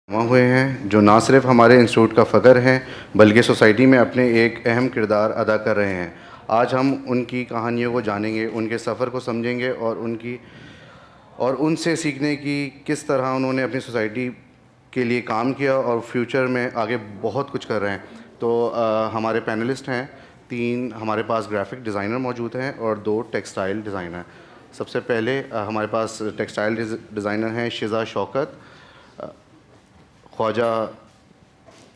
हुए हैं जो ना सिर्फ हमारे इंस्टीट्यूट का फ़ख्र हैं बल्कि सोसाइटी में अपने एक अहम किरदार अदा कर रहे हैं। आज हम उनकी कहानियों को जानेंगे, उनके सफ़र को समझेंगे और उनसे सीखने की किस तरह उन्होंने अपनी सोसाइटी के लिए काम किया और फ्यूचर में आगे बहुत कुछ कर रहे हैं। तो हमारे पैनलिस्ट हैं, 3 हमारे पास ग्राफ़िक डिज़ाइनर मौजूद हैं और 2 टेक्सटाइल डिज़ाइनर। सबसे पहले हमारे पास टेक्सटाइल डिज़ाइनर हैं Shiza Shaukat, Khwaja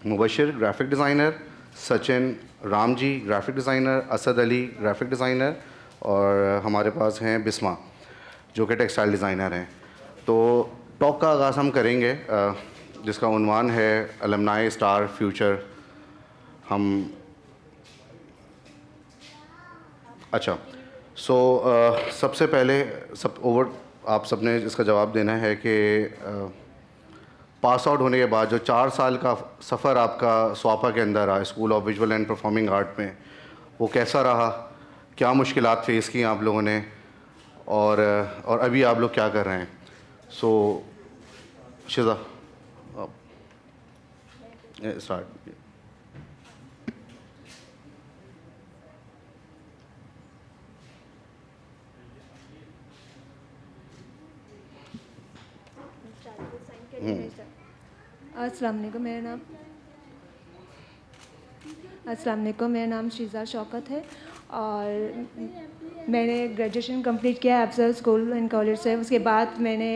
Mubashir graphic designer, Sachin Ram ji graphic designer, Asad Ali graphic designer और हमारे पास हैं बिस्मा जो कि टेक्सटाइल डिज़ाइनर हैं। तो टॉक का आगाज़ हम करेंगे जिसका उन्वान है अलमनाई स्टार फ्यूचर। सबसे पहले आप सब ने इसका जवाब देना है कि पास आउट होने के बाद जो 4 साल का सफ़र आपका स्वापा के अंदर रहा, school of visual and performing art में, वो कैसा रहा? क्या मुश्किलात फेस की आप लोगों ने और अभी आप लोग क्या कर रहे हैं? शिज़ा स्टार्ट। अस्सलाम वालेकुम, मेरा नाम शिज़ा शौकत है और मैंने ग्रेजुएशन कंप्लीट किया अफजल स्कूल एंड कॉलेज से। उसके बाद मैंने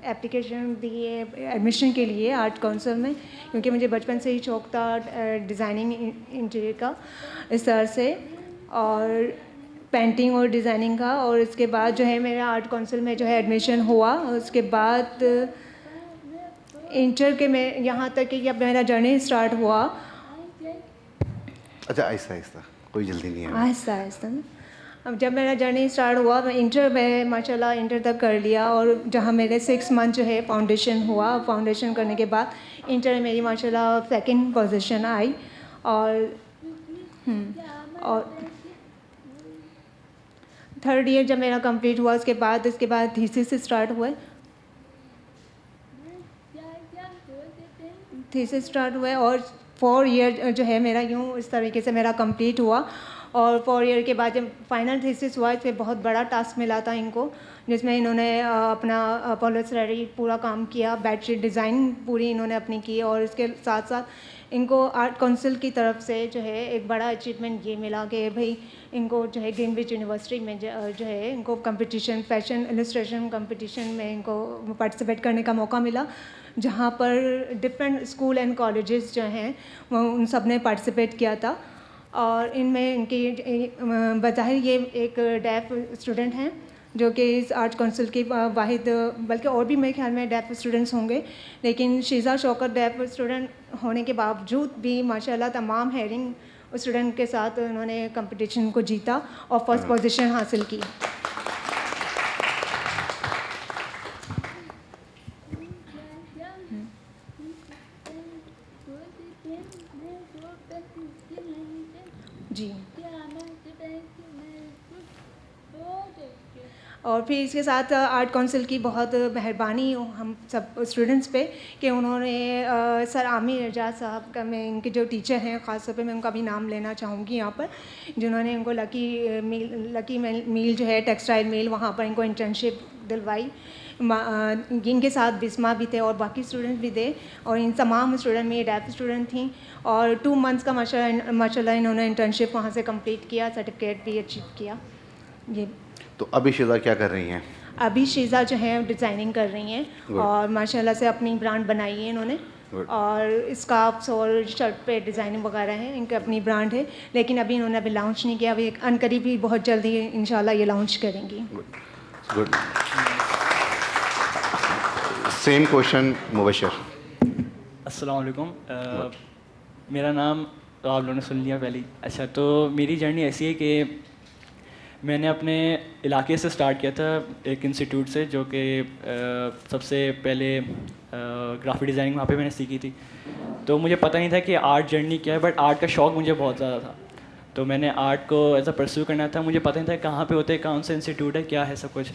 एप्लीकेशन दी है एडमिशन के लिए आर्ट काउंसिल में, क्योंकि मुझे बचपन से ही शौक़ था डिज़ाइनिंग इंटीरियर का इस तरह से, और पेंटिंग और डिज़ाइनिंग का। और इसके बाद जो है मेरा आर्ट काउंसिल में जो है एडमिशन हुआ। उसके बाद इंटर के में यहाँ तक कि अब मेरा जर्नी स्टार्ट हुआ। अच्छा, आहिस्ता आहिस्ता, कोई जल्दी नहीं है। आहिस्ता आहिस्ता अब जब मेरा जर्नी स्टार्ट हुआ, मैं इंटर में माशाल्लाह इंटर तक कर लिया, और जहाँ मेरे 6 मंथ जो है फाउंडेशन हुआ। फाउंडेशन करने के बाद इंटर में मेरी माशाल्लाह 2nd पोजीशन आई। और 3rd ईयर जब मेरा कंप्लीट हुआ, इसके बाद थीसिस स्टार्ट हुए। और 4 ईयर जो है मेरा यूँ इस तरीके से मेरा कंप्लीट हुआ। और 4 ईयर के बाद जब फाइनल थीसिस हुआ, इस पर बहुत बड़ा टास्क मिला था इनको, जिसमें इन्होंने अपना पॉलिसरी पूरा काम किया, बेडशीट डिज़ाइन पूरी इन्होंने अपनी की। और इसके साथ साथ इनको आर्ट काउंसिल की तरफ से जो है एक बड़ा अचीवमेंट ये मिला कि भाई इनको जो है ग्रीनविच यूनिवर्सिटी में जो है इनको कंपटीशन, फैशन इलस्ट्रेशन कंपटीशन में इनको पार्टिसिपेट करने का मौका मिला, जहाँ पर डिफरेंट स्कूल एंड कॉलेजेस जो हैं वो उन सब ने पार्टिसिपेट किया था। और इनमें इनकी बज़ाहिर ये एक डेफ स्टूडेंट हैं जो कि इस आर्ट काउंसिल की वाहिद, बल्कि और भी मेरे ख्याल में डेफ स्टूडेंट्स होंगे, लेकिन शिज़ा शौकत डेफ स्टूडेंट होने के बावजूद भी माशाल्लाह तमाम हेयरिंग स्टूडेंट के साथ उन्होंने कंपटीशन को जीता और फर्स्ट पोजीशन हासिल की। जी। और फिर इसके साथ आर्ट काउंसिल की बहुत मेहरबानी हम सब स्टूडेंट्स पे कि उन्होंने सर आमिर एजाज साहब का, मैं इनके जो टीचर हैं ख़ास तौर पे मैं उनका भी नाम लेना चाहूँगी यहाँ पर, जिन्होंने इनको लकी मील जो है टेक्सटाइल मील, वहाँ पर इनको इंटर्नशिप दिलवाई। इनके साथ बिस्मा भी थे और बाकी स्टूडेंट्स भी थे, और इन तमाम स्टूडेंट में डेफ स्टूडेंट थी। और 2 मंथ्स का माशाल्लाह इन्होंने इंटर्नशिप वहाँ से कंप्लीट किया, सर्टिफिकेट भी अचीव किया। ये तो अभी शिज़ा क्या कर रही हैं? अभी शिज़ा जो है डिज़ाइनिंग कर रही हैं और माशाल्लाह से अपनी ब्रांड बनाई है इन्होंने। और स्कार्फ्स और शर्ट पे डिज़ाइनिंग वगैरह है, इनकी अपनी ब्रांड है, लेकिन अभी इन्होंने अभी लॉन्च नहीं किया। अभी एक अनकरीब ही बहुत जल्दी इंशाल्लाह ये लॉन्च करेंगी। गुड। Same question Mubashir. अस्सलाम वालेकुम। मेरा नाम तो आप लोगों ने सुन लिया पहले। अच्छा, तो मेरी जर्नी ऐसी है कि मैंने अपने इलाके से स्टार्ट किया था, एक इंस्टीट्यूट से, जो कि सबसे पहले ग्राफिक डिज़ाइनिंग वहाँ पे मैंने सीखी थी। तो मुझे पता नहीं था कि आर्ट जर्नी क्या है, बट आर्ट का शौक़ मुझे बहुत ज़्यादा था। तो मैंने आर्ट को ऐसा परस्यू करना था, मुझे पता नहीं था कहाँ पे होते हैं, कौन सा इंस्टीट्यूट है, क्या है सब कुछ।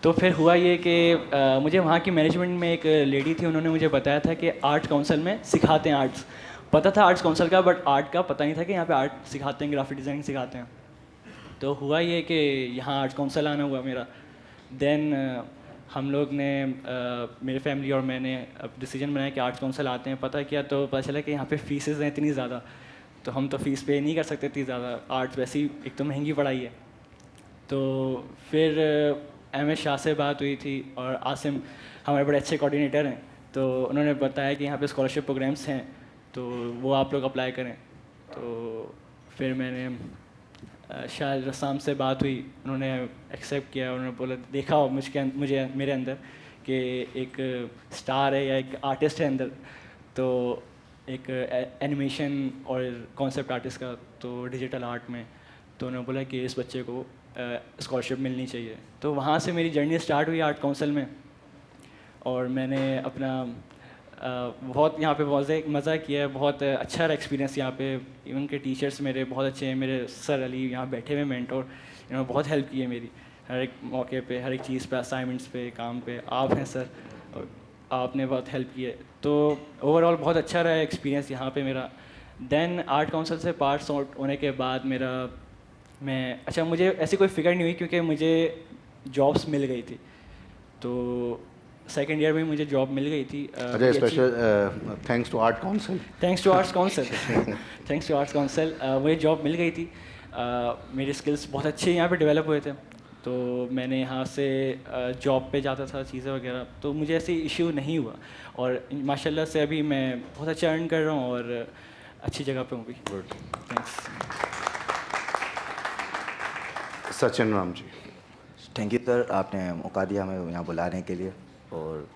तो फिर हुआ ये कि मुझे वहाँ की मैनेजमेंट में एक लेडी थी, उन्होंने मुझे बताया था कि आर्ट काउंसिल में सिखाते हैं आर्ट्स। पता था आर्ट्स काउंसिल का, बट आर्ट का पता नहीं था कि यहाँ पे आर्ट सिखाते हैं, ग्राफिक डिज़ाइनिंग सिखाते हैं। तो हुआ ये कि यहाँ आर्ट्स काउंसिल आना हुआ मेरा। देन हम लोग ने मेरे फैमिली और मैंने अब डिसीजन बनाया कि आर्ट्स काउंसिल आते हैं। पता किया तो पता चला कि यहाँ पे फीसेस हैं इतनी ज़्यादा, तो हम तो फ़ीस पे नहीं कर सकते इतनी ज़्यादा। आर्ट्स वैसे ही एक तो महंगी पढ़ाई है। तो फिर एम एस शाह से बात हुई थी, और आसिम हमारे बड़े अच्छे कोऑर्डिनेटर हैं, तो उन्होंने बताया कि यहाँ पे स्कॉलरशिप प्रोग्राम्स हैं, तो वो आप लोग अप्लाई करें। तो फिर मैंने शाह रसाम से बात हुई, उन्होंने एक्सेप्ट किया। उन्होंने बोला देखा हो मुझे मेरे अंदर कि एक स्टार है या एक आर्टिस्ट है अंदर, तो एक एनिमेशन और कॉन्सेप्ट आर्टिस्ट का, तो डिजिटल आर्ट में। तो उन्होंने बोला कि इस बच्चे को स्कॉलरशिप मिलनी चाहिए। तो वहाँ से मेरी जर्नी स्टार्ट हुई आर्ट काउंसिल में, और मैंने अपना बहुत यहाँ पे बहुत मज़ा किया है। बहुत अच्छा रहा एक्सपीरियंस यहाँ पे। इवन के टीचर्स मेरे बहुत अच्छे हैं, मेरे सर अली यहाँ बैठे हुए मेंटोर, इन्होंने बहुत हेल्प की है मेरी हर एक मौके पे, हर एक चीज़ पे, असाइनमेंट्स पे, काम पे। आप हैं सर, और आपने बहुत हेल्प की है। तो ओवरऑल बहुत अच्छा रहा एक्सपीरियंस यहाँ पे मेरा। देन आर्ट काउंसिल से पार्ट्स आउट होने के बाद मुझे ऐसी कोई फ़िक्र नहीं हुई, क्योंकि मुझे जॉब्स मिल गई थी। तो सेकेंड ईयर में मुझे जॉब मिल गई थी। अच्छा, special thanks to art council. Thanks to arts council thanks to arts council मुझे जॉब मिल गई थी। मेरे स्किल्स बहुत अच्छे यहाँ पे डेवलप हुए थे, तो मैंने यहाँ से जॉब पे जाता था, चीज़ें वगैरह, तो मुझे ऐसी इशू नहीं हुआ। और माशाल्लाह से अभी मैं बहुत अच्छा अर्न कर रहा हूँ और अच्छी जगह पे हूँ भी। Good. Thanks. Sachin Ram ji. Thank you sir, आपने मौका दिया हमें यहाँ बुलाने के लिए। और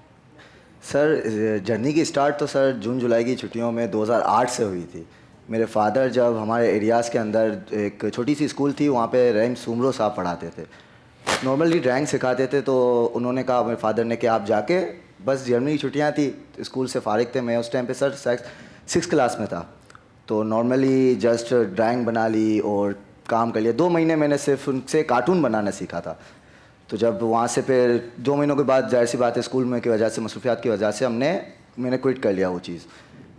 सर जर्नी की स्टार्ट तो सर जून जुलाई की छुट्टियों में 2008 से हुई थी। मेरे फादर जब हमारे एरियाज़ के अंदर एक छोटी सी स्कूल थी, वहाँ पे रहीम सुमरो साहब पढ़ाते थे, नॉर्मली ड्राइंग सिखाते थे। तो उन्होंने कहा मेरे फादर ने कि आप जाके, बस जर्नी की छुट्टियाँ थी, स्कूल से फारिग थे, मैं उस टाइम पे सर 6th क्लास में था, तो नॉर्मली जस्ट ड्राइंग बना ली और काम कर लिया। 2 महीने मैंने सिर्फ उनसे कार्टून बनाना सीखा था। तो जब वहाँ से फिर 2 महीनों के बाद जाहिर सी बात है स्कूल में की वजह से, मसरूफियात की वजह से मैंने क्विट कर लिया वो चीज़।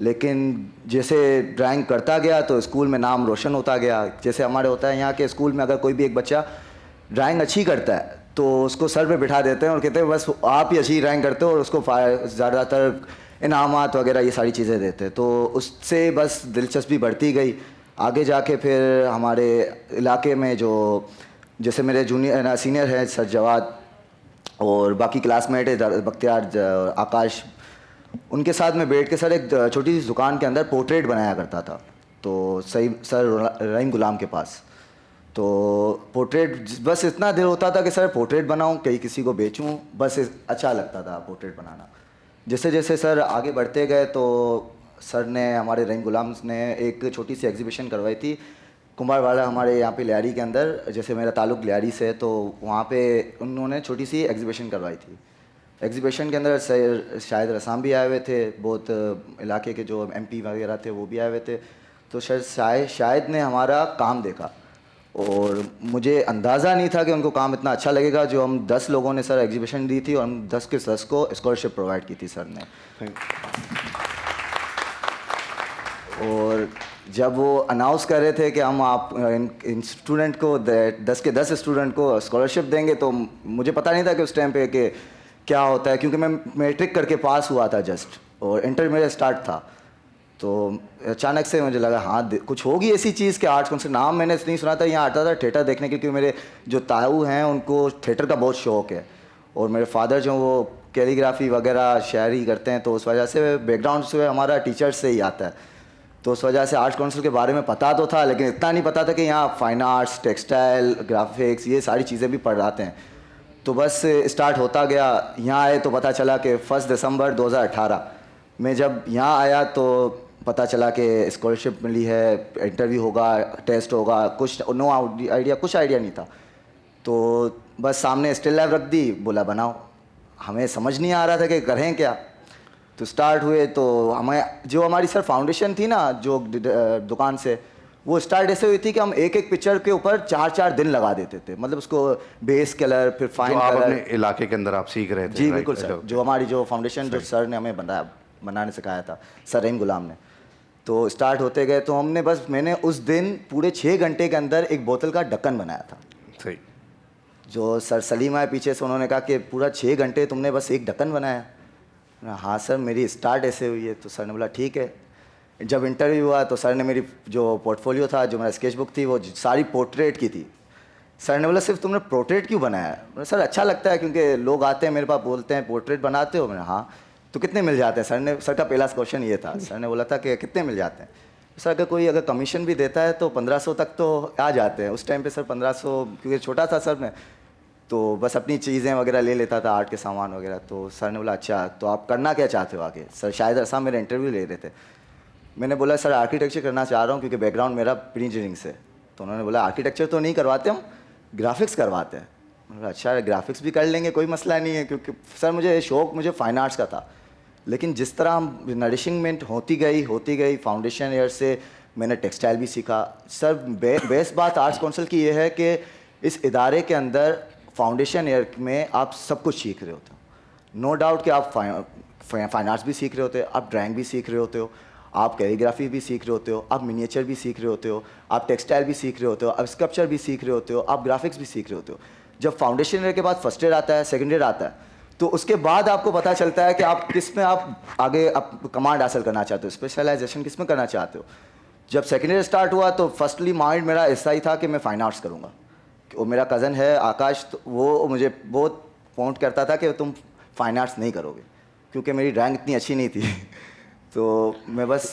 लेकिन जैसे ड्राइंग करता गया तो स्कूल में नाम रोशन होता गया। जैसे हमारे होता है यहाँ के स्कूल में, अगर कोई भी एक बच्चा ड्राइंग अच्छी करता है तो उसको सर पे बिठा देते हैं और कहते हैं बस आप ही अच्छी ड्राइंग करते हो, और उसको ज़्यादातर इनामात वगैरह ये सारी चीज़ें देते हैं। तो उससे बस दिलचस्पी बढ़ती गई। आगे जाके फिर हमारे इलाके में जो जैसे मेरे सीनियर हैं सर जवाद, और बाकी क्लासमेट है बख्तियार, आकाश, उनके साथ में बैठ के सर एक छोटी सी दुकान के अंदर पोर्ट्रेट बनाया करता था। तो सही सर रहीम गुलाम के पास, तो पोर्ट्रेट बस इतना दिल होता था कि सर पोर्ट्रेट बनाऊं, कहीं किसी को बेचूं, बस अच्छा लगता था पोर्ट्रेट बनाना। जैसे जैसे सर आगे बढ़ते गए तो सर ने, हमारे रहीम गुलाम ने एक छोटी सी एग्जीबिशन करवाई थी कुंभारवाड़ा, हमारे यहाँ पे लियारी के अंदर। जैसे मेरा ताल्लुक़ लियारी से है, तो वहाँ पे उन्होंने छोटी सी एग्जीबिशन करवाई थी। एग्जीबिशन के अंदर सर शायद रसाम भी आए हुए थे, बहुत इलाके के जो MP वगैरह थे वो भी आए हुए थे। तो सर शायद ने हमारा काम देखा, और मुझे अंदाज़ा नहीं था कि उनको काम इतना अच्छा लगेगा। जो हम 10 लोगों ने सर एग्जीबिशन दी थी, और हम 10 के 10 को स्कॉलरशिप प्रोवाइड की थी सर ने। और जब वो अनाउंस कर रहे थे कि हम आप इन स्टूडेंट को 10 के 10 स्टूडेंट को स्कॉलरशिप देंगे, तो मुझे पता नहीं था कि उस टाइम पे कि क्या होता है, क्योंकि मैं मैट्रिक करके पास हुआ था जस्ट, और इंटर मेरा स्टार्ट था। तो अचानक से मुझे लगा हाँ कुछ होगी ऐसी चीज़ कि आर्ट्स काउंसिल, नाम मैंने नहीं सुना था। यहाँ आता था थिएटर देखने के, क्योंकि मेरे जो ताऊ हैं उनको थिएटर का बहुत शौक़ है, और मेरे फादर जो वो कैलीग्राफी वगैरह शायरी करते हैं, तो उस वजह से बैकग्राउंड से हमारा टीचर्स से ही आता है। तो उस वजह से आर्ट्स काउंसिल के बारे में पता तो था, लेकिन इतना नहीं पता था कि यहाँ फाइन आर्ट्स, टेक्सटाइल, ग्राफिक्स, ये सारी चीज़ें भी पढ़ाते हैं। तो बस स्टार्ट होता गया। यहाँ आए तो पता चला कि 1 दिसंबर 2018 में जब यहाँ आया तो पता चला कि स्कॉलरशिप मिली है, इंटरव्यू होगा, टेस्ट होगा, कुछ नो आइडिया, कुछ आइडिया नहीं था। तो बस सामने स्टिल लाइफ रख दी, बोला बनाओ। हमें समझ नहीं आ रहा था कि करें क्या। तो स्टार्ट हुए, तो हमें जो हमारी सर फाउंडेशन थी ना जो दुकान से, वो स्टार्ट ऐसे हुई थी कि हम एक एक पिक्चर के ऊपर 4-4 दिन लगा देते थे, मतलब उसको बेस कलर फिर जो फाइन आप कलर। अपने इलाके के अंदर आप सीख रहे थे? जी राइट, बिल्कुल अच्छा, सर, ओके। जो हमारी जो फाउंडेशन जो सर ने हमें बनाने सिखाया था, सर रहीम गुलाम ने। तो स्टार्ट होते गए तो मैंने उस दिन पूरे 6 घंटे के अंदर एक बोतल का ढक्कन बनाया था। सही। जो सर सलीम आए पीछे से, उन्होंने कहा कि पूरा 6 घंटे तुमने बस एक ढक्कन बनाया। हाँ सर, मेरी स्टार्ट ऐसे हुई है। तो सर ने बोला ठीक है। जब इंटरव्यू हुआ तो सर ने मेरी जो पोर्टफोलियो था, जो मेरा स्केच बुक थी, वो सारी पोर्ट्रेट की थी। सर ने बोला सिर्फ तुमने पोर्ट्रेट क्यों बनाया है? मैंने सर अच्छा लगता है, क्योंकि लोग आते हैं मेरे पास बोलते हैं पोर्ट्रेट बनाते हो। मैंने हाँ। तो कितने मिल जाते हैं? सर का पहला क्वेश्चन ये था। सर ने बोला था कि कितने मिल जाते हैं? सर अगर कमीशन भी देता है तो 1500 तक तो आ जाते हैं। उस टाइम पे सर 1500, क्योंकि छोटा था सर मैं, तो बस अपनी चीज़ें वगैरह ले लेता था, आर्ट के सामान वगैरह। तो सर ने बोला अच्छा तो आप करना क्या चाहते हो आगे? सर शायद ऐसा मेरा इंटरव्यू ले रहे थे। मैंने बोला सर आर्किटेक्चर करना चाह रहा हूँ, क्योंकि बैकग्राउंड मेरा प्री इंजीनियरिंग से। तो उन्होंने बोला आर्किटेक्चर तो नहीं करवाते हम, ग्राफिक्स करवाते हैं। मैंने बोला अच्छा ग्राफिक्स भी कर लेंगे, कोई मसला नहीं है। क्योंकि सर मुझे फाइन आर्ट्स का था, लेकिन जिस तरह हम नरिशिंगमेंट होती गई फाउंडेशन ईयर से मैंने टेक्सटाइल भी सीखा। सर बेस्ट बात आर्ट्स काउंसिल की ये है कि इस इदारे के अंदर फाउंडेशन ईयर में आप सब कुछ सीख रहे होते हो। नो डाउट कि आप फाइन आर्ट्स भी सीख रहे होते हो, आप ड्राइंग भी सीख रहे होते हो, आप कैलीग्राफी भी सीख रहे होते हो, आप मिनिएचर भी सीख रहे होते हो, आप टेक्सटाइल भी सीख रहे होते हो, आप स्कल्पचर भी सीख रहे होते हो, आप ग्राफिक्स भी सीख रहे होते हो। जब फाउंडेशन ईयर के बाद फर्स्ट ईयर आता है, सेकेंड ईयर आता है, तो उसके बाद आपको पता चलता है कि आप किस में आप आगे आप कमांड हासिल करना चाहते हो, स्पेशलाइजेशन किस में करना चाहते हो। जब सेकेंड ईयर स्टार्ट हुआ तो फर्स्टली माइंड मेरा ऐसा ही था कि मैं फाइन आर्ट्स करूँगा। वो मेरा कज़न है आकाश, तो वो मुझे बहुत पॉइंट करता था कि तुम फाइन आर्ट्स नहीं करोगे, क्योंकि मेरी ड्राइंग इतनी अच्छी नहीं थी। तो मैं बस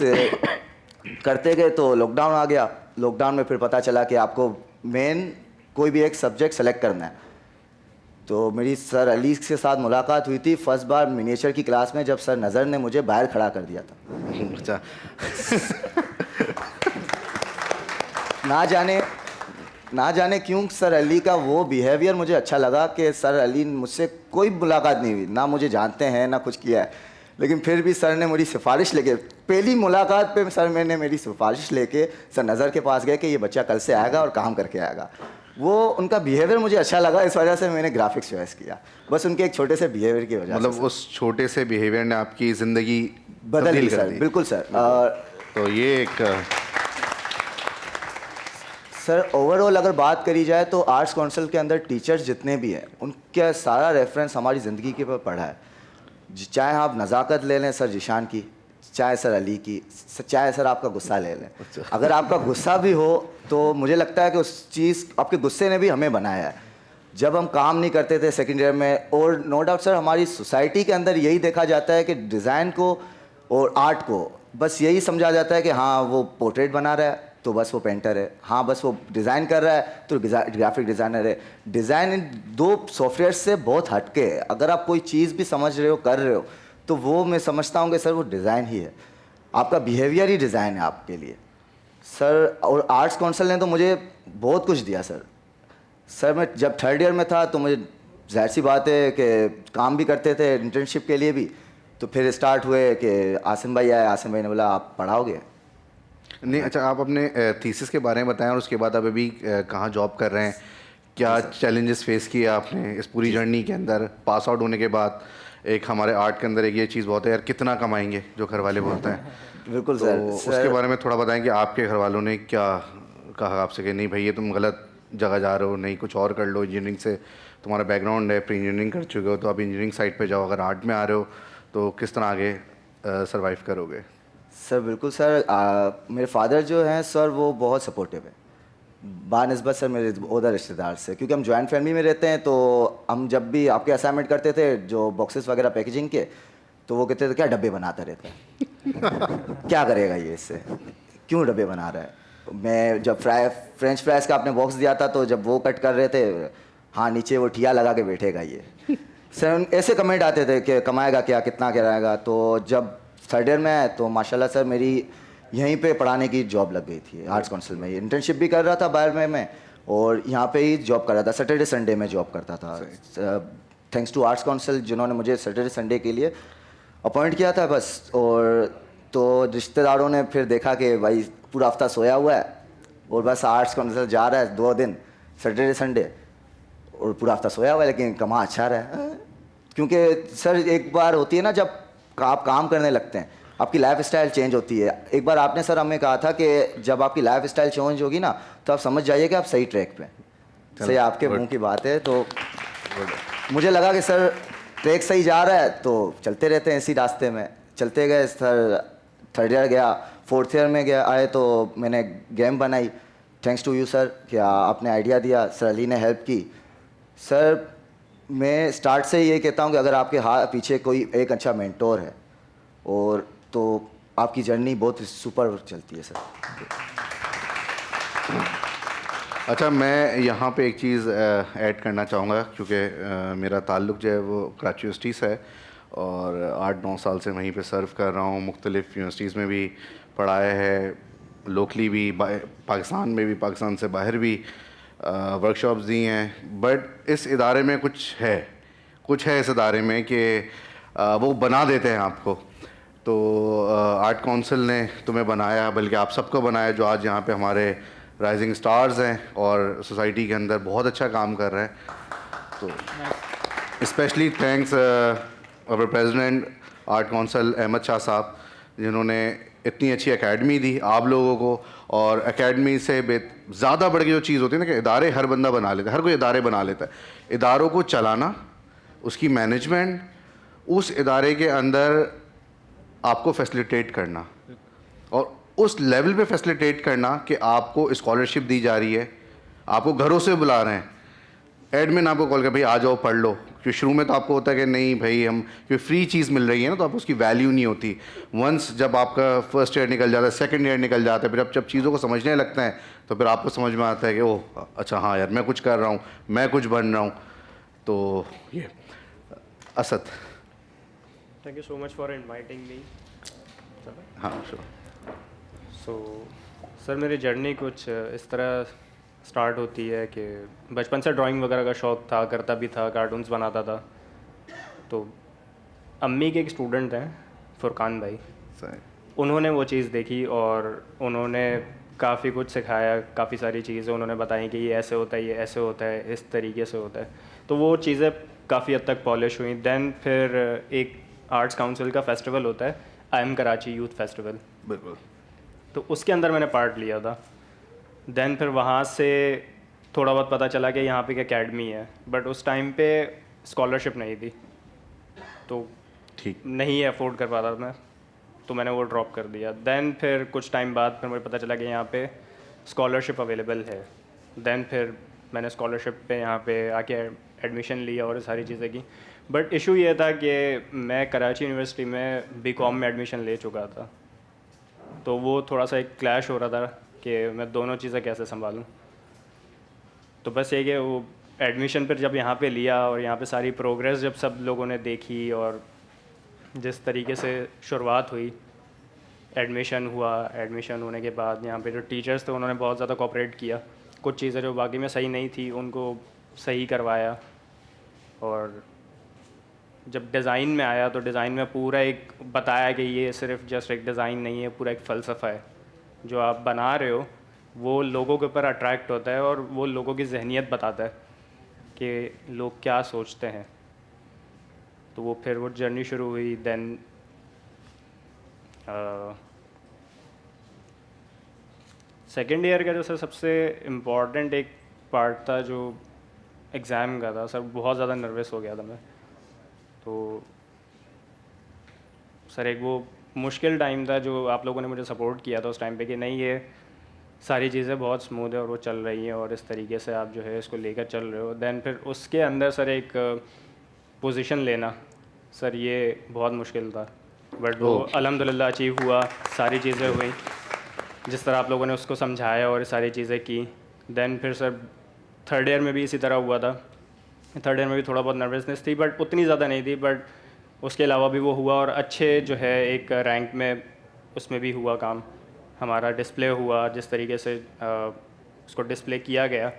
करते गए तो लॉकडाउन आ गया। लॉकडाउन में फिर पता चला कि आपको मेन कोई भी एक सब्जेक्ट सेलेक्ट करना है। तो मेरी सर अली के साथ मुलाकात हुई थी फर्स्ट बार मिनिएचर की क्लास में, जब सर नज़र ने मुझे बाहर खड़ा कर दिया था। अच्छा। ना जाने क्यों सर अली का वो बिहेवियर मुझे अच्छा लगा कि सर अली मुझसे कोई मुलाकात नहीं हुई, ना मुझे जानते हैं ना कुछ किया है, लेकिन फिर भी सर ने मेरी सिफारिश लेके, पहली मुलाकात पे सर मैंने मेरी सिफारिश लेके सर नज़र के पास गए कि ये बच्चा कल से आएगा और काम करके आएगा। वो उनका बिहेवियर मुझे अच्छा लगा, इस वजह से मैंने ग्राफिक्स चॉइस किया, बस उनके एक छोटे से बिहेवियर की वजह मतलब से। उस छोटे से बिहेवियर ने आपकी ज़िंदगी बदल तब्दील दी कर सर, दी। बिल्कुल सर। तो ये एक सर ओवरऑल अगर बात करी जाए तो आर्ट्स काउंसिल के अंदर टीचर्स जितने भी हैं उनका सारा रेफरेंस हमारी ज़िंदगी के ऊपर पढ़ा है। चाहे आप नज़ाकत ले लें सर जिशान की, चाहे सर अली की, चाहे सर आपका गुस्सा ले लें। अगर आपका गुस्सा भी हो तो मुझे लगता है कि उस चीज़ आपके गुस्से ने भी हमें बनाया है। जब हम काम नहीं करते थे सेकेंड ईयर में, और नो डाउट सर हमारी सोसाइटी के अंदर यही देखा जाता है कि डिज़ाइन को और आर्ट को बस यही समझा जाता है कि हाँ वो पोर्ट्रेट बना रहा है तो बस वो पेंटर है, हाँ बस वो डिज़ाइन कर रहा है तो ग्राफिक डिज़ाइनर है। डिज़ाइन इन दो सॉफ्टवेयर से बहुत हटके है। अगर आप कोई चीज़ भी समझ रहे हो कर रहे हो तो वो मैं समझता हूँ कि सर वो डिज़ाइन ही है, आपका बिहेवियर ही डिज़ाइन है आपके लिए सर। और आर्ट्स काउंसिल ने तो मुझे बहुत कुछ दिया सर। सर मैं जब थर्ड ईयर में था तो मुझे जाहिर सी बात है कि काम भी करते थे इंटर्नशिप के लिए भी, तो फिर स्टार्ट हुए कि आसिम भाई आए, आसिम भाई ने बोला आप पढ़ाओगे। नहीं, अच्छा आप अपने थीसिस के बारे में बताएं और उसके बाद आप अभी कहाँ जॉब कर रहे हैं, क्या चैलेंजेस फेस किए आपने इस पूरी जर्नी के अंदर? पास आउट होने के बाद एक हमारे आर्ट के अंदर एक ये चीज़ बहुत है यार, कितना कमाएंगे जो घर वाले बोलते हैं। बिल्कुल तो सर, उसके बारे में थोड़ा बताएं कि आपके घर वालों ने क्या कहा आपसे कि नहीं भाई ये तुम गलत जगह जा रहे हो, नहीं कुछ और कर लो, इंजीनियरिंग से तुम्हारा बैकग्राउंड है, प्री इंजीनियरिंग कर चुके हो तो आप इंजीनियरिंग साइड पे जाओ, अगर आर्ट में आ रहे हो तो किस तरह आगे सर्वाइव करोगे? सर बिल्कुल सर, मेरे फादर जो हैं सर वो बहुत सपोर्टिव है बानिस्बत सर मेरे उधर रिश्तेदार से, क्योंकि हम जॉइंट फैमिली में रहते हैं। तो हम जब भी आपके असाइनमेंट करते थे जो बॉक्सेस वगैरह पैकेजिंग के, तो वो कहते थे क्या डब्बे बनाता रहता है क्या करेगा ये, इससे क्यों डब्बे बना रहा है। मैं जब फ्रेंच फ्राइज़ का आपने बॉक्स दिया था तो जब वो कट कर रहे थे, हाँ नीचे वो ठिया लगा के बैठेगा ये सर, ऐसे कमेंट आते थे कि कमाएगा क्या, कितना कराएगा। तो जब थर्ड ईयर में आया तो माशाल्लाह सर मेरी यहीं पे पढ़ाने की जॉब लग गई थी आर्ट्स काउंसिल में। इंटर्नशिप भी कर रहा था बाहर में मैं, और यहाँ पे ही जॉब कर रहा था, सैटरडे संडे में जॉब करता था। थैंक्स टू आर्ट्स काउंसिल जिन्होंने मुझे सैटरडे संडे के लिए अपॉइंट किया था बस। और तो रिश्तेदारों ने फिर देखा कि भाई पूरा हफ्ता सोया हुआ है और बस आर्ट्स का मतलब जा रहा है 2 दिन, सैटरडे संडे, और पूरा हफ्ता सोया हुआ है, लेकिन कमा अच्छा रहा है। क्योंकि सर एक बार होती है ना जब आप काम करने लगते हैं, आपकी लाइफ स्टाइल चेंज होती है। एक बार आपने सर हमें कहा था कि जब आपकी लाइफ स्टाइल चेंज होगी ना तो आप समझ जाइए कि आप सही ट्रैक पे हैं। सही आपके मुंह की बात है। तो मुझे लगा कि सर ट्रैक सही जा रहा है तो चलते रहते हैं इसी रास्ते में। चलते गए सर, 3rd ईयर गया, 4th ईयर में गया आए तो मैंने गेम बनाई। थैंक्स टू यू सर, क्या आपने आइडिया दिया, सर अली ने हेल्प की। सर मैं स्टार्ट से ये कहता हूँ कि अगर आपके हाथ पीछे कोई एक अच्छा मेंटोर है और तो आपकी जर्नी बहुत सुपर चलती है सर। अच्छा, मैं यहाँ पे एक चीज़ ऐड करना चाहूँगा, क्योंकि मेरा ताल्लुक़ जो है वो कराची यूनिवर्सिटी से है और 8-9 साल से वहीं पे सर्व कर रहा हूँ। मुख्तलिफ़ यूनिवर्सिटीज़ में भी पढ़ाया है, लोकली भी, पाकिस्तान में भी, पाकिस्तान से बाहर भी वर्कशॉप्स दी हैं। बट इस इदारे में कुछ है इस इदारे में कि वो बना देते हैं आपको। तो आर्ट काउंसिल ने तुम्हें बनाया, बल्कि आप सबको बनाया जो आज यहाँ पे हमारे राइजिंग स्टार्स हैं और सोसाइटी के अंदर बहुत अच्छा काम कर रहे हैं। तो specially thanks our president art council Ahmad Shah sahab, जिन्होंने इतनी अच्छी एकेडमी दी आप लोगों को। और एकेडमी से ज़्यादा बढ़ के जो चीज़ होती है ना कि इदारे हर बंदा बना लेता है, हर कोई इदारे बना लेता है। इदारों को चलाना, उसकी मैनेजमेंट, उस इदारे के अंदर आपको फैसिलिटेट करना और उस लेवल पे फैसिलिटेट करना कि आपको स्कॉलरशिप दी जा रही है, आपको घरों से बुला रहे हैं, एडमिन आपको कॉल कर भाई आ जाओ पढ़ लो। क्योंकि शुरू में तो आपको होता है कि नहीं भाई हम, क्योंकि फ्री चीज़ मिल रही है ना तो आपको उसकी वैल्यू नहीं होती। वंस जब आपका 1st ईयर निकल जाता है, 2nd ईयर निकल जाता है, फिर जब चीज़ों को समझने लगते हैं तो फिर आपको समझ में आता है कि ओह अच्छा हाँ यार मैं कुछ कर रहा हूँ, मैं कुछ बन रहा हूँ। तो ये Asad, Thank you so much for inviting me. हाँ श्योर। So, सर मेरी जर्नी कुछ इस तरह स्टार्ट होती है कि बचपन से ड्राइंग वगैरह का शौक़ था, करता भी था, कार्टून्स बनाता था। तो अम्मी के एक स्टूडेंट हैं फुरकान भाई, उन्होंने वो चीज़ देखी और उन्होंने काफ़ी कुछ सिखाया, काफ़ी सारी चीज़ें उन्होंने बताई कि ये ऐसे होता है, ये ऐसे होता है, इस तरीके से होता है। तो वो चीज़ें काफ़ी हद तक पॉलिश हुई। देन फिर एक आर्ट्स काउंसिल का फेस्टिवल होता है, IM कराची यूथ फेस्टिवल, बिल्कुल, तो उसके अंदर मैंने पार्ट लिया था। देन फिर वहाँ से थोड़ा बहुत पता चला कि यहाँ पे एक एकेडमी है, बट उस टाइम पे स्कॉलरशिप नहीं थी, तो ठीक नहीं अफोर्ड कर पाता मैं, तो मैंने वो ड्रॉप कर दिया। देन फिर कुछ टाइम बाद फिर मुझे पता चला कि यहाँ पे स्कॉलरशिप अवेलेबल है। देन फिर मैंने स्कॉलरशिप पे यहाँ पे आके एडमिशन लिया और सारी चीज़ें की। बट इशू ये था कि मैं कराची यूनिवर्सिटी में BCom में एडमिशन ले चुका था, तो वो थोड़ा सा एक क्लैश हो रहा था कि मैं दोनों चीज़ें कैसे संभालूं। तो बस ये कि वो एडमिशन पर जब यहाँ पे लिया और यहाँ पे सारी प्रोग्रेस जब सब लोगों ने देखी और जिस तरीके से शुरुआत हुई, एडमिशन हुआ, एडमिशन होने के बाद यहाँ पे जो टीचर्स थे उन्होंने बहुत ज़्यादा कोऑपरेट किया। कुछ चीज़ें जो बाकी में सही नहीं थी उनको सही करवाया। और जब डिज़ाइन में आया तो डिज़ाइन में पूरा एक बताया कि ये सिर्फ जस्ट एक डिज़ाइन नहीं है, पूरा एक फ़लसफ़ा है। जो आप बना रहे हो वो लोगों के ऊपर अट्रैक्ट होता है और वो लोगों की जहनियत बताता है कि लोग क्या सोचते हैं। तो वो फिर वो जर्नी शुरू हुई। देन सेकेंड ईयर का जो सर सबसे इम्पॉर्टेंट एक पार्ट था जो एग्ज़ाम का था, सर बहुत ज़्यादा नर्वस हो गया था मैं। तो सर एक वो मुश्किल टाइम था जो आप लोगों ने मुझे सपोर्ट किया था उस टाइम पे कि नहीं ये सारी चीज़ें बहुत स्मूथ है और वो चल रही हैं और इस तरीके से आप जो है इसको लेकर चल रहे हो। देन फिर उसके अंदर सर एक पोजीशन लेना, सर ये बहुत मुश्किल था, बट वो अल्हम्दुलिल्लाह अचीव हुआ, सारी चीज़ें हुई जिस तरह आप लोगों ने उसको समझाया और सारी चीज़ें की। देन फिर सर थर्ड ईयर में भी इसी तरह हुआ था। थर्ड ईयर में भी थोड़ा बहुत नर्वसनेस थी बट उतनी ज़्यादा नहीं थी, बट उसके अलावा भी वो हुआ और अच्छे जो है एक रैंक में उसमें भी हुआ काम। हमारा डिस्प्ले हुआ जिस तरीके से उसको डिस्प्ले किया गया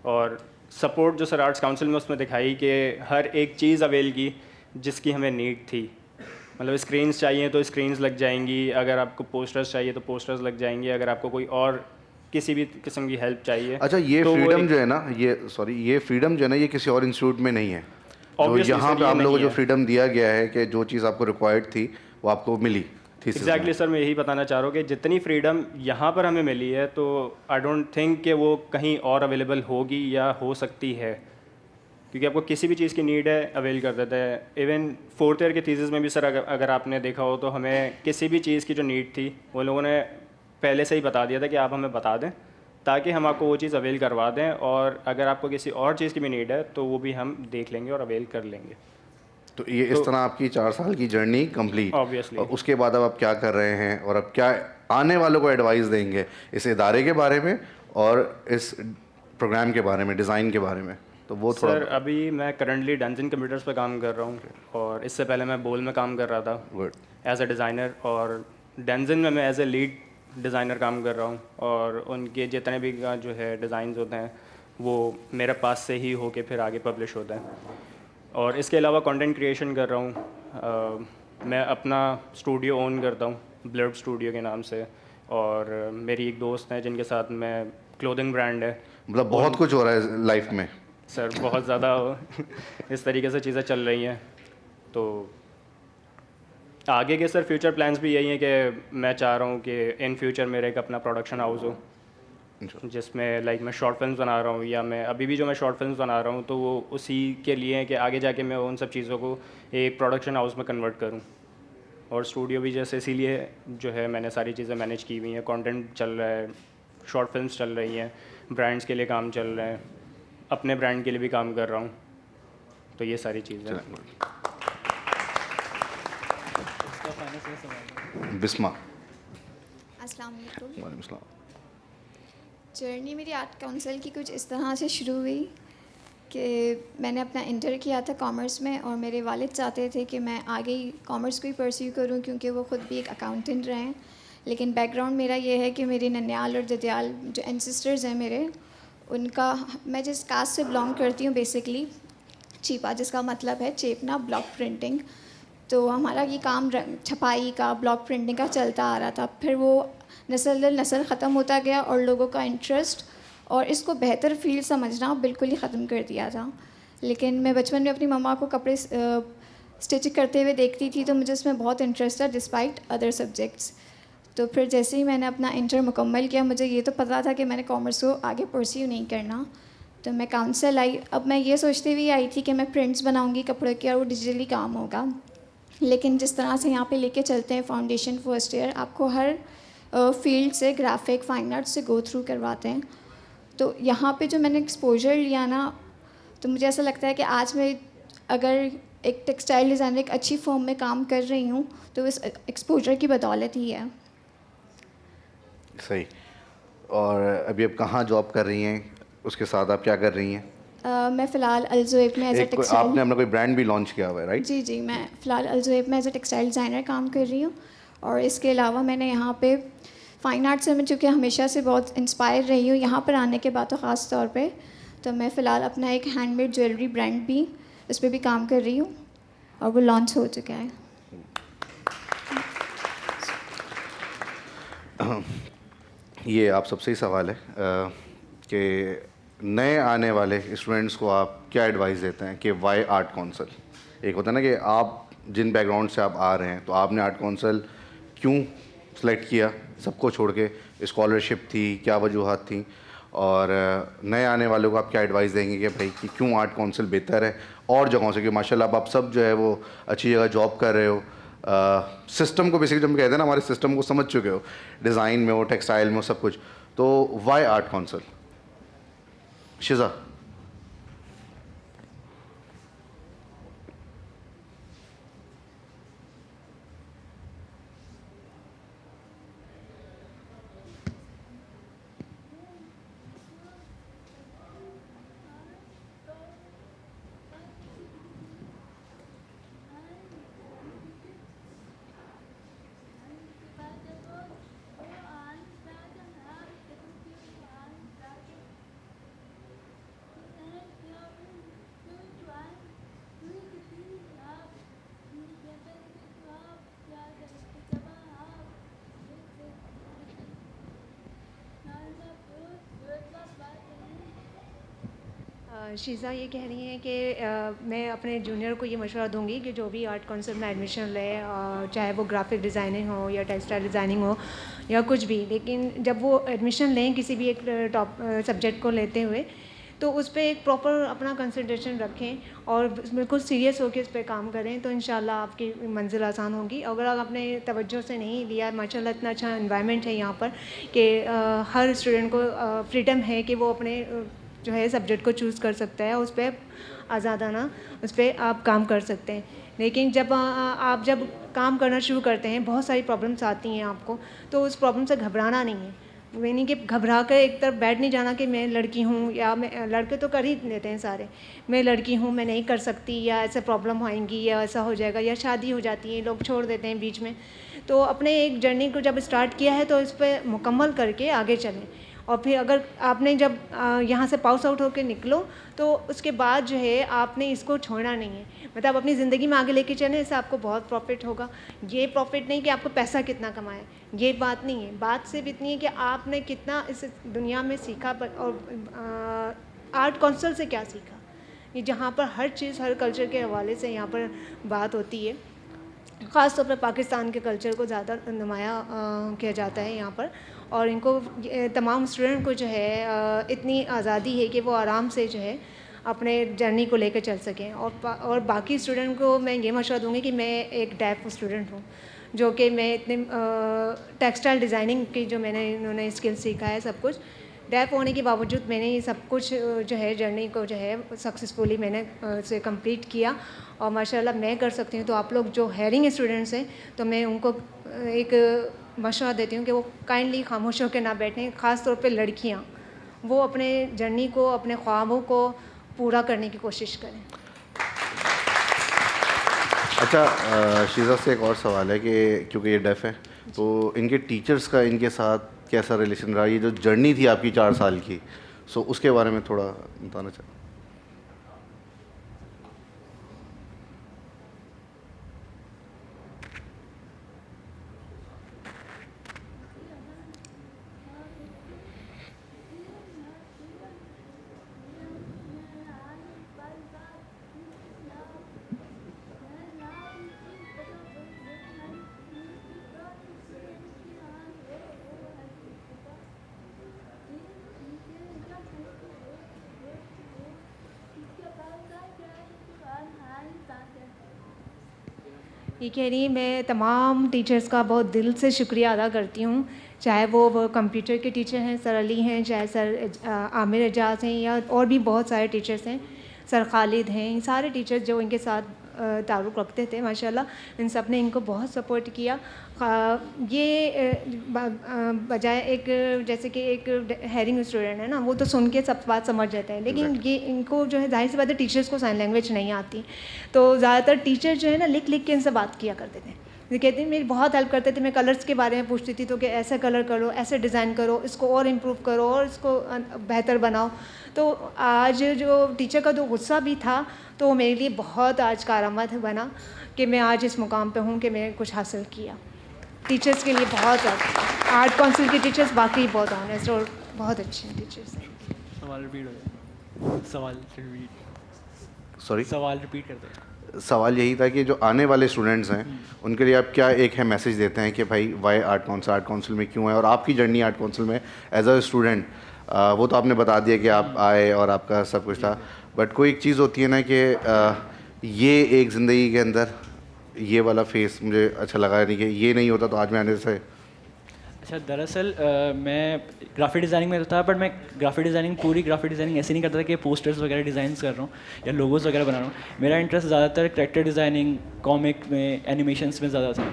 और सपोर्ट जो सर आर्ट्स काउंसिल में उसमें दिखाई कि हर एक चीज़ अवेल की जिसकी हमें नीड थी। मतलब स्क्रीन्स चाहिए तो स्क्रीन्स लग जाएंगी, अगर आपको पोस्टर्स चाहिए तो पोस्टर्स लग जाएंगे, अगर आपको कोई और किसी भी किस्म की हेल्प चाहिए। अच्छा, ये तो वो फ्रीडम एक- जो है ना, ये फ्रीडम जो है ना, ये किसी और इंस्टीट्यूट में नहीं है। जो Obviously, यहाँ sir, पे ये आप लोगों को नहीं जो है। फ्रीडम दिया गया है कि जो चीज़ आपको रिक्वायर्ड थी वो आपको मिली थीसिस में। एग्जैक्टली सर, मैं यही बताना चाह रहा हूँ कि जितनी फ्रीडम यहाँ पर हमें मिली है तो आई डोंट थिंक कि वो कहीं और अवेलेबल होगी या हो सकती है, क्योंकि आपको किसी भी चीज़ की नीड है अवेल कर देते हैं। इवन फोर्थ ईयर के थीसिस में भी सर अगर आपने देखा हो तो हमें किसी भी चीज़ की जो नीड थी वो लोगों ने पहले से ही बता दिया था कि आप हमें बता दें, ताकि हम आपको वो चीज़ अवेल करवा दें, और अगर आपको किसी और चीज़ की भी नीड है तो वो भी हम देख लेंगे और अवेल कर लेंगे। तो ये इस तरह आपकी 4 साल की जर्नी कंप्लीट। Obviously। और उसके बाद अब आप क्या कर रहे हैं और अब क्या आने वालों को एडवाइस देंगे इस इदारे के बारे में और इस प्रोग्राम के बारे में, डिज़ाइन के बारे में? तो वो थोड़ा सर अभी मैं करंटली डेंजन कंप्यूटर्स पे काम कर रहा हूँ, और इससे पहले मैं बोल में काम कर रहा था गुड। एज अ डिज़ाइनर, और डेंजन में मैं एज ए लीड डिज़ाइनर काम कर रहा हूँ, और उनके जितने भी जो है डिज़ाइंस होते हैं वो मेरे पास से ही होके फिर आगे पब्लिश होते हैं। और इसके अलावा कंटेंट क्रिएशन कर रहा हूँ। मैं अपना स्टूडियो ओन करता हूँ ब्लड स्टूडियो के नाम से, और मेरी एक दोस्त है जिनके साथ मैं क्लोथिंग ब्रांड है। मतलब बहुत कुछ हो रहा है लाइफ में। सर बहुत ज़्यादा इस तरीके से चीज़ें चल रही हैं। तो आगे के सर फ्यूचर प्लान्स भी यही हैं कि मैं चाह रहा हूँ कि इन फ्यूचर मेरा एक अपना प्रोडक्शन हाउस हो, जिसमें लाइक मैं शॉर्ट फिल्म्स बना रहा हूँ, या मैं अभी भी जो मैं शॉर्ट फिल्म्स बना रहा हूँ तो वो उसी के लिए है कि आगे जाके मैं उन सब चीज़ों को एक प्रोडक्शन हाउस में कन्वर्ट करूँ। और स्टूडियो भी जैसे इसीलिए जो है मैंने सारी चीज़ें मैनेज की हुई हैं, कंटेंट चल रहा है, शॉर्ट फिल्म्स चल रही हैं, ब्रांड्स के लिए काम चल रहा है, अपने ब्रांड के लिए भी काम कर रहा हूँ। तो ये सारी चीज़ें। बिस्मा। अस्सलाम वालेकुम। वालेकुम अस्सलाम। जर्नी मेरी आर्ट काउंसिल की कुछ इस तरह से शुरू हुई कि मैंने अपना इंटर किया था कॉमर्स में, और मेरे वालिद चाहते थे कि मैं आगे ही कॉमर्स को ही परस्यू करूं, क्योंकि वो ख़ुद भी एक अकाउंटेंट रहे हैं। लेकिन बैकग्राउंड मेरा ये है कि मेरे ननियाल और ददियाल जो एंसेस्टर्स हैं मेरे, उनका, मैं जिस कास्ट से बिलोंग करती हूँ बेसिकली चीपा, जिसका मतलब है चेपना, ब्लॉक प्रिंटिंग। तो हमारा ये काम छपाई का, ब्लॉक प्रिंटिंग का चलता आ रहा था। फिर वो नस्ल दर नस्ल ख़त्म होता गया, और लोगों का इंटरेस्ट और इसको बेहतर फील्ड समझना बिल्कुल ही ख़त्म कर दिया था। लेकिन मैं बचपन में अपनी मम्मा को कपड़े स्टिच करते हुए देखती थी, तो मुझे इसमें बहुत इंटरेस्ट था डिस्पाइट अदर सब्जेक्ट्स। तो फिर जैसे ही मैंने अपना इंटर मुकम्मल किया, मुझे ये तो पता था कि मैंने कॉमर्स को आगे परस्यू नहीं करना। तो मैं काउंसिल आई। अब मैं ये सोचती हुई आई थी कि मैं प्रिंट्स बनाऊंगी कपड़ों के और वो डिजिटली काम होगा। लेकिन जिस तरह से यहाँ पे लेके चलते हैं फाउंडेशन फर्स्ट ईयर, आपको हर फील्ड से, ग्राफिक, फाइन आर्ट से गो थ्रू करवाते हैं। तो यहाँ पे जो मैंने एक्सपोजर लिया ना, तो मुझे ऐसा लगता है कि आज मैं अगर एक टेक्सटाइल डिज़ाइनर एक अच्छी फर्म में काम कर रही हूँ तो इस एक्सपोजर की बदौलत ही है। सही। और अभी आप कहाँ जॉब कर रही हैं, उसके साथ आप क्या कर रही हैं? मैं फ़िलहाल अलजुएब में एज ए आपने टेक्सटाइल, अपना कोई ब्रांड भी लॉन्च किया हुआ है, राइट? जी जी, मैं फ़िलहाल अलजुएब में एज ए टेक्सटाइल डिज़ाइनर काम कर रही हूँ। और इसके अलावा मैंने यहाँ पे फ़ाइन आर्ट से मैं चूँकि हमेशा से बहुत इंस्पायर रही हूँ, यहाँ पर आने के बाद तो ख़ास तौर पे, तो मैं फ़िलहाल अपना एक हैंडमेड ज्वेलरी ब्रांड भी, उस पर भी काम कर रही हूँ, और वो लॉन्च हो चुका है। ये आप सबसे ही सवाल है कि नए आने वाले स्टूडेंट्स को आप क्या एडवाइस देते हैं कि वाई आर्ट काउंसिल? एक होता है ना कि आप जिन बैकग्राउंड से आप आ रहे हैं, तो आपने आर्ट काउंसिल क्यों सेलेक्ट किया, सबको छोड़ के? स्कॉलरशिप थी, क्या वजूहत थी? और नए आने वालों को आप क्या एडवाइस देंगे कि भाई कि क्यों आर्ट काउंसिल बेहतर है और जगहों से? कि माशाल्लाह आप सब जो है वो अच्छी जगह जॉब कर रहे हो, सिस्टम को बेसिकली जब हम कहते हैं ना, हमारे सिस्टम को समझ चुके हो, डिज़ाइन में हो, टेक्सटाइल में हो, सब कुछ। तो वाई आर्ट काउंसिल? शिजा। शीज़ा ये कह रही हैं कि मैं अपने जूनियर को ये मशवरा दूंगी कि जो भी आर्ट काउंसिल में एडमिशन ले, चाहे वो ग्राफिक डिज़ाइनिंग हो या टेक्सटाइल डिज़ाइनिंग हो या कुछ भी, लेकिन जब वो एडमिशन लें किसी भी एक टॉप सब्जेक्ट को लेते हुए, तो उस पर एक प्रॉपर अपना कंसंट्रेशन रखें और बिल्कुल सीरियस होकर उस पर काम करें, तो इंशाल्लाह आपकी मंजिल आसान होगी। अगर आपने तवज्जो से नहीं लिया, माशाल्लाह इतना अच्छा एनवायरनमेंट है यहाँ पर कि हर स्टूडेंट को फ्रीडम है कि वो अपने जो है सब्जेक्ट को चूज़ कर सकता है, उस पर आज़ादाना उस पर आप काम कर सकते हैं। लेकिन जब आप जब काम करना शुरू करते हैं, बहुत सारी प्रॉब्लम्स आती हैं आपको, तो उस प्रॉब्लम से घबराना नहीं है। यानी कि घबरा कर एक तरफ बैठ नहीं जाना कि मैं लड़की हूँ, या मैं, लड़के तो कर ही लेते हैं सारे, मैं लड़की हूँ मैं नहीं कर सकती, या ऐसे प्रॉब्लम आएंगी, या ऐसा हो जाएगा, या शादी हो जाती है, लोग छोड़ देते हैं बीच में। तो अपने एक जर्नी को जब स्टार्ट किया है तो इस पर मुकम्मल करके आगे चलें। और फिर अगर आपने जब यहाँ से पास आउट होकर निकलो, तो उसके बाद जो है आपने इसको छोड़ना नहीं है, मतलब अपनी ज़िंदगी में आगे लेके चलें, इससे आपको बहुत प्रॉफिट होगा। ये प्रॉफिट नहीं कि आपको पैसा कितना कमाए, ये बात नहीं है, बात सिर्फ इतनी है कि आपने कितना इस दुनिया में सीखा, और आर्ट काउंसिल से क्या सीखा। ये जहाँ पर हर चीज़, हर कल्चर के हवाले से यहाँ पर बात होती है। ख़ास तौर पर पाकिस्तान के कल्चर को ज़्यादा नुमाया किया जाता है यहाँ पर, और इनको तमाम स्टूडेंट को जो है इतनी आज़ादी है कि वो आराम से जो है अपने जर्नी को लेकर चल सकें। और बाकी स्टूडेंट को मैं ये मशवरा दूँगी कि मैं एक डेफ स्टूडेंट हूँ, जो कि मैं इतने टेक्सटाइल डिज़ाइनिंग की जो इन्होंने स्किल सीखा है, सब कुछ डेफ होने के बावजूद मैंने ये सब कुछ जो है जर्नी को जो है सक्सेसफुली मैंने से कंप्लीट किया, और माशाल्लाह मैं कर सकती हूँ। तो आप लोग जो हैरिंग स्टूडेंट्स हैं, तो मैं उनको एक मशवरा देती हूँ कि वो काइंडली खामोश होकर ना बैठें, ख़ास तौर पे लड़कियाँ, वो अपने जर्नी को, अपने ख्वाबों को पूरा करने की कोशिश करें। अच्छा, शीज़ा से एक और सवाल है कि क्योंकि ये डेफ है, तो इनके टीचर्स का इनके साथ कैसा रिलेशन रहा, ये जो जर्नी थी आपकी 4 साल की, सो उसके बारे में थोड़ा बताना चाहूँ। ये कह रही मैं तमाम टीचर्स का बहुत दिल से शुक्रिया अदा करती हूँ, चाहे वो कंप्यूटर के टीचर हैं, सर अली हैं, चाहे सर आमिर एजाज़ हैं, या और भी बहुत सारे टीचर्स हैं, सर खालिद हैं, ये सारे टीचर्स जो इनके साथ ताल्लुक़ रखते थे, माशाल्लाह इन सब ने इनको बहुत सपोर्ट किया। ये बजाय एक जैसे कि एक हैरिंग स्टूडेंट है ना, वो तो सुन के सब बात समझ जाता है, लेकिन ये इनको जो है जाहिर सी बात है टीचर्स को साइन लैंग्वेज नहीं आती, तो ज़्यादातर टीचर जो है ना लिख लिख के इनसे बात किया करते थे। ये कहते हैं मेरी बहुत हेल्प करते थे, मैं कलर्स के बारे में पूछती थी तो कि ऐसा कलर करो, ऐसे डिज़ाइन करो, इसको और इम्प्रूव करो और इसको बेहतर बनाओ। तो आज जो टीचर का जो गुस्सा भी था, तो मेरे लिए बहुत आज कारआमद बना कि मैं आज इस मुकाम पे हूँ कि मैंने कुछ हासिल किया। टीचर्स के लिए बहुत आर्ट काउंसिल के टीचर्स वाकई बहुत ऑनेस्ट और बहुत अच्छे टीचर्स हैं। सवाल रिपीट हो गया, सवाल रिपीट कर दो। सवाल यही था कि जो आने वाले स्टूडेंट्स हैं उनके लिए आप क्या एक है मैसेज देते हैं कि भाई वाई आर्ट काउंसिल में क्यों है, और आपकी जर्नी आर्ट काउंसिल में एज अ स्टूडेंट, वो तो आपने बता दिया कि आप आए और आपका सब कुछ था, बट कोई एक चीज़ होती है ना कि ये एक ज़िंदगी के अंदर ये वाला फेस मुझे अच्छा लगा नहीं कि ये नहीं होता तो आज मैं आने से। अच्छा, दरअसल मैं ग्राफिक डिज़ाइनिंग में तो था, बट मैं पूरी ग्राफिक डिज़ाइनिंग ऐसे नहीं करता था कि पोस्टर्स वगैरह डिज़ाइंस कर रहा हूँ या लोगोज़ वगैरह बना रहा हूँ। मेरा इंटरेस्ट ज़्यादातर कैरेक्टर डिज़ाइनिंग, कॉमिक में, एनिमेशंस में ज़्यादा था,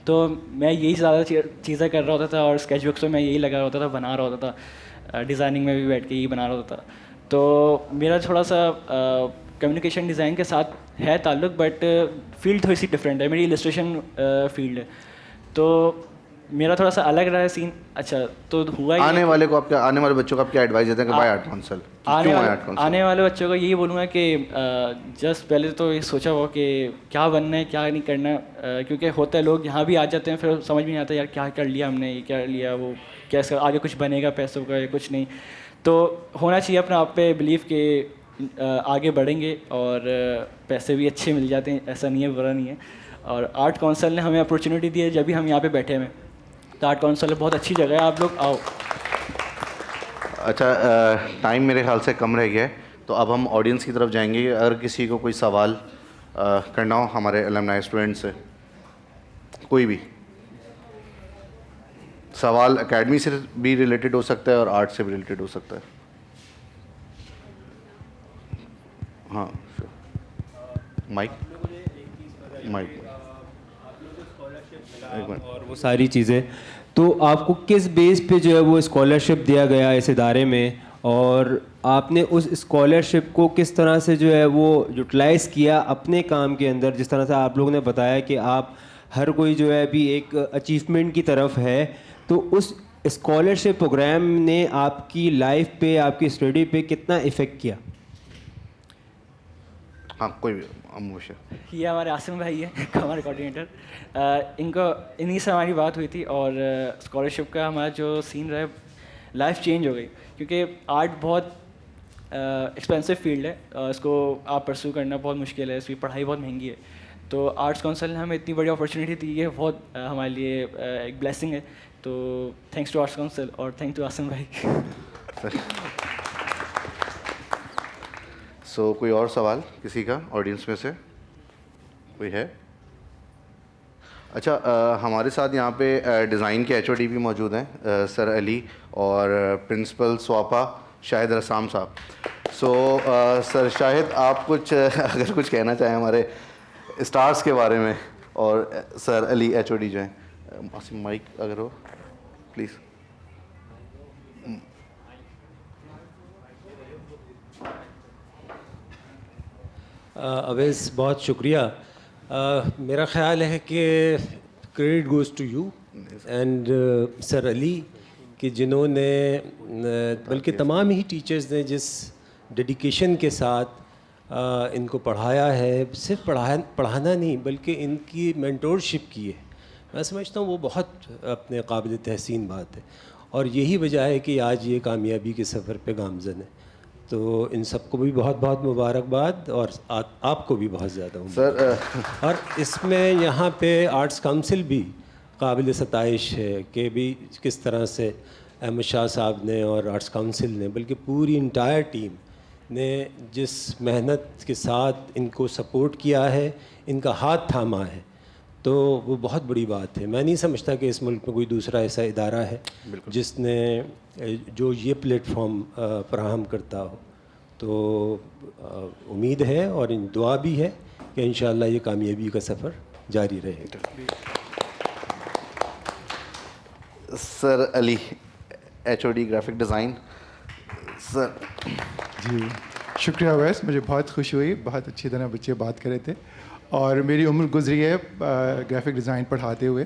तो मैं यही ज़्यादा चीज़ें कर रहा होता था, और स्केचबुक्स में मैं यही लगा होता था, बना रहा होता था, डिज़ाइनिंग में भी बैठ के यही बना रहा होता था। तो मेरा थोड़ा सा कम्युनिकेशन डिज़ाइन के साथ है ताल्लुक़, बट फील्ड थोड़ी सी डिफरेंट है, मेरी इलस्ट्रेशन फील्ड है, तो मेरा थोड़ा सा अलग रहा है सीन। अच्छा, तो हुआ आने वाले बच्चों को आप क्या एडवाइस देते हैं कि भाई आर्ट काउंसिल, आने वाले बच्चों को यही बोलूँगा कि जस्ट पहले तो ये सोचा हो कि क्या बनना है क्या नहीं करना, क्योंकि होता है लोग यहाँ भी आ जाते हैं फिर समझ में नहीं आता यार क्या कर लिया हमने, ये क्या लिया, वो कैसे आगे कुछ बनेगा पैसों का या कुछ नहीं। तो होना चाहिए अपने आप पे बिलीव कि आगे बढ़ेंगे और पैसे भी अच्छे मिल जाते हैं, ऐसा नहीं है, बुरा नहीं है। और आर्ट काउंसिल ने हमें अपॉर्चुनिटी दी है, जब भी हम यहाँ पे बैठे हुए हैं। तो आर्ट काउंसिल बहुत अच्छी जगह है, आप लोग आओ। अच्छा, टाइम मेरे ख्याल से कम रह गया है, तो अब हम ऑडियंस की तरफ जाएंगे। अगर किसी को कोई सवाल करना हो हमारे अलमनाई स्टूडेंट से, कोई भी सवाल एकेडमी से भी रिलेटेड हो सकता है और आर्ट से भी रिलेटेड हो सकता है। हाँ, माइक माइक एक मिनट। और वो सारी चीज़ें, तो आपको किस बेस पे जो है वो स्कॉलरशिप दिया गया इस इदारे में, और आपने उस स्कॉलरशिप को किस तरह से जो है वो यूटिलाइज़ किया अपने काम के अंदर? जिस तरह से आप लोगों ने बताया कि आप हर कोई जो है अभी एक अचीवमेंट की तरफ है, तो उस स्कॉलरशिप प्रोग्राम ने आपकी लाइफ पे, आपकी स्टडी पे कितना इफ़ेक्ट किया? हाँ, कोई भी अमूशा। ये हमारे आसिम भाई है हमारे कोऑर्डिनेटर। इनको इन्हीं से हमारी बात हुई थी और स्कॉलरशिप का हमारा जो सीन रहा, लाइफ चेंज हो गई। क्योंकि आर्ट बहुत एक्सपेंसिव फील्ड है, इसको आप परस्यू करना बहुत मुश्किल है, इसकी पढ़ाई बहुत महंगी है। तो आर्ट्स काउंसिल ने हमें इतनी बड़ी अपॉर्चुनिटी दी है, बहुत हमारे लिए एक ब्लेसिंग है। तो थैंक्स टू आर्ट्स काउंसिल और थैंक टू आसिम भाई। सो कोई और सवाल किसी का ऑडियंस में से कोई है? अच्छा, हमारे साथ यहाँ पे डिज़ाइन के एचओडी भी मौजूद हैं, सर अली और प्रिंसिपल स्वापा शाहिद रसाम साहब। सो सर शाहिद, आप कुछ अगर कुछ कहना चाहें हमारे स्टार्स के बारे में, और सर अली एचओडी जो हैं, आसिम माइक अगर हो प्लीज़। अवैस, बहुत शुक्रिया। मेरा ख़्याल है कि credit goes to you and sir Ali, कि जिन्होंने बल्कि तमाम ही टीचर्स ने जिस डेडिकेशन के साथ इनको पढ़ाया है, सिर्फ पढ़ाना नहीं बल्कि इनकी मेंटोरशिप की है, मैं समझता हूँ वो बहुत अपने काबिल तहसीन बात है। और यही वजह है कि आज ये कामयाबी के सफ़र पे गामज़न है। तो इन सबको भी बहुत बहुत मुबारकबाद, और आपको भी बहुत ज़्यादा सर और इसमें यहाँ पे आर्ट्स काउंसिल भी काबिल सताइश है कि भी किस तरह से अहमद शाह साहब ने और आर्ट्स काउंसिल ने, बल्कि पूरी इंटायर टीम ने जिस मेहनत के साथ इनको सपोर्ट किया है, इनका हाथ थामा है, तो वो बहुत बड़ी बात है। मैं नहीं समझता कि इस मुल्क में कोई दूसरा ऐसा इदारा है जिसने जो ये प्लेटफॉर्म फराहम करता हो। तो उम्मीद है और इन दुआ भी है कि इंशाअल्लाह ये कामयाबी का सफ़र जारी रहेगा। Sir Ali, HOD graphic design. Sir ji शुक्रिया वैस, मुझे बहुत खुशी हुई, बहुत अच्छी तरह बच्चे बात कर रहे थे, और मेरी उम्र गुजरी है ग्राफिक डिज़ाइन पढ़ाते हुए।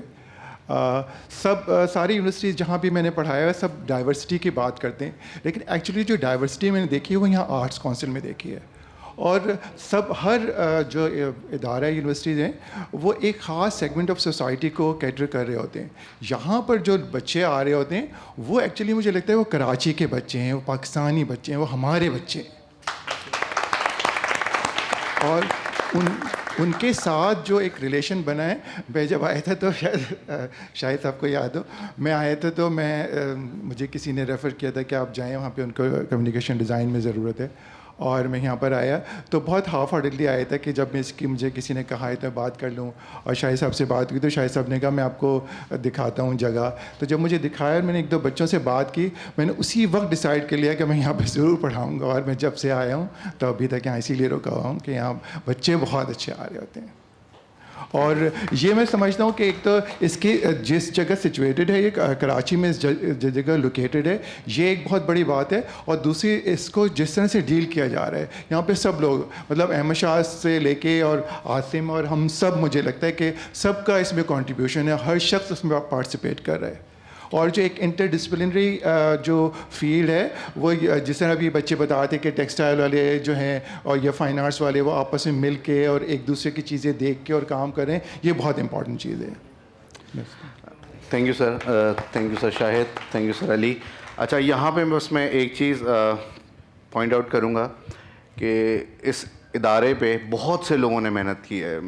सारी यूनिवर्सिटीज़ जहाँ भी मैंने पढ़ाया है सब डाइवर्सिटी की बात करते हैं, लेकिन एक्चुअली जो डाइवर्सिटी मैंने देखी है वो यहाँ आर्ट्स काउंसिल में देखी है। और सब हर जो इदारा यूनिवर्सिटीज़ हैं वो एक ख़ास सेगमेंट ऑफ सोसाइटी को कैटर कर रहे होते हैं। यहाँ पर जो बच्चे आ रहे होते हैं वो एक्चुअली मुझे लगता है वो कराची के बच्चे हैं, वो पाकिस्तानी बच्चे हैं, वो हमारे बच्चे हैं। और उनके साथ जो एक रिलेशन बना है, मैं जब आया था तो शायद आपको याद हो, मैं आया था तो मुझे किसी ने रेफ़र किया था कि आप जाएं वहाँ पे, उनको कम्युनिकेशन डिज़ाइन में ज़रूरत है। और मैं यहाँ पर आया तो बहुत हाफ हार्टेडली आया था कि जब मैं इसकी मुझे किसी ने कहा है तो बात कर लूँ, और शाहिद साहब से बात हुई तो शाहिद साहब ने कहा मैं आपको दिखाता हूँ जगह। तो जब मुझे दिखाया, मैंने एक दो बच्चों से बात की, मैंने उसी वक्त डिसाइड कर लिया कि मैं यहाँ पर ज़रूर पढ़ाऊँगा। और मैं जब से आया हूँ तो अभी तक यहाँ इसीलिए रुका हुआ हूँ कि यहाँ बच्चे बहुत अच्छे आ रहे होते हैं। और ये मैं समझता हूँ कि एक तो इसकी जिस जगह सिचुएटेड है, ये कराची में इस जगह लोकेटेड है, ये एक बहुत बड़ी बात है। और दूसरी, इसको जिस तरह से डील किया जा रहा है यहाँ पे सब लोग, मतलब अहमद शाह से लेके और आसिम और हम सब, मुझे लगता है कि सबका इसमें कंट्रीब्यूशन है, हर शख्स उसमें पार्टिसिपेट कर रहा है। और जो एक इंटरडिसिप्लिनरी जो फील्ड है वो, जिस तरह अभी बच्चे बताते हैं कि टेक्सटाइल वाले जो हैं और ये फाइन आर्ट्स वाले वो आपस में मिल के और एक दूसरे की चीज़ें देख के और काम करें, ये बहुत इंपॉर्टेंट चीज़ है। Thank you sir, thank you sir Shahid, thank you sir Ali. अच्छा, यहाँ पे बस मैं एक चीज़ पॉइंट आउट करूँगा कि इस इदारे पे बहुत से लोगों ने मेहनत की है।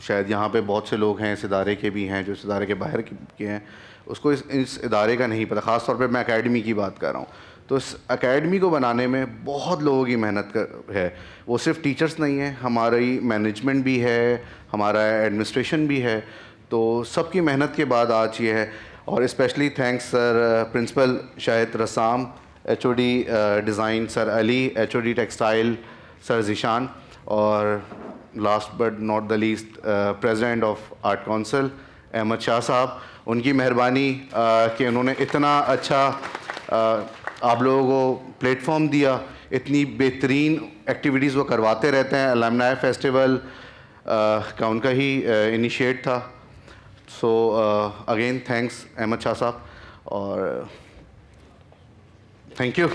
शायद यहाँ पे बहुत से लोग हैं इस इदारे के भी हैं जो इस इदारे के बाहर के हैं, उसको इस इदारे का नहीं पता। ख़ास तौर पे मैं एकेडमी की बात कर रहा हूँ। तो इस एकेडमी को बनाने में बहुत लोगों की मेहनत है। वो सिर्फ टीचर्स नहीं है, हमारी मैनेजमेंट भी है, हमारा एडमिनिस्ट्रेशन भी है। तो सबकी मेहनत के बाद आज ये है। और specially thanks sir principal Shahid Rasam, HOD design sir Ali, HOD textile sir Zeeshan, और last but not the least president of art council Ahmad Shah sahab. उनकी मेहरबानी कि उन्होंने इतना अच्छा आप लोगों को प्लेटफॉर्म दिया, इतनी बेहतरीन एक्टिविटीज़ वो करवाते रहते हैं। अलमनाई फेस्टिवल का उनका ही इनिशिएट था। So again thanks Ahmad Shah sahab और थैंक यू।